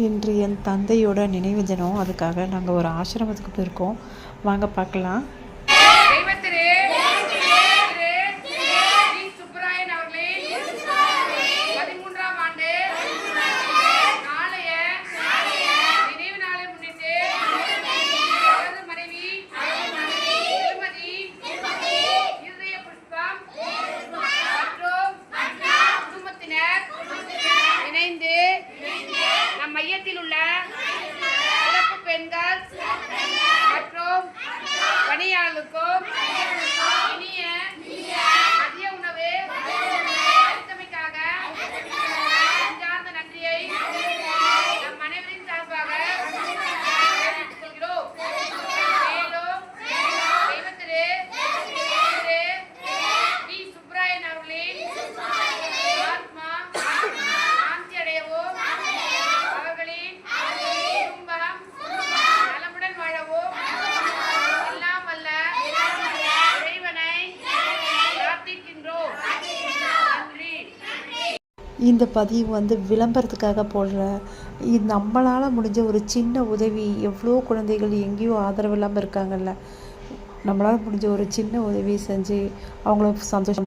இன்று என் தந்தையோட நினைவு தினம். அதுக்காக நாங்கள் ஒரு ஆசிரமத்துக்கு போயிருக்கோம். வாங்க பார்க்கலாம். மையத்தில் உள்ள சிறப்பு பெண்கள் மற்றும் பணியாளர்களுக்கும் இனிய மதிய உணவு அளித்தமைக்காக நெஞ்சார்ந்த நன்றியை நம் அனைவரின் சார்பாக தெரிவித்துக் கொள்கிறோம். மேலும் தெய்வத்திரு டி. சுப்பராயன் அவர்களின் ஆத்மா சாந்தி அடையவும் இந்த பதிவு விளம்பரத்துக்காக போடுற நம்மளால் முடிஞ்ச ஒரு சின்ன உதவி. எவ்வளோ குழந்தைகள் எங்கேயோ ஆதரவு இல்லாமல் இருக்காங்கல்ல, நம்மளால் முடிஞ்ச ஒரு சின்ன உதவி செஞ்சு அவங்கள சந்தோஷம்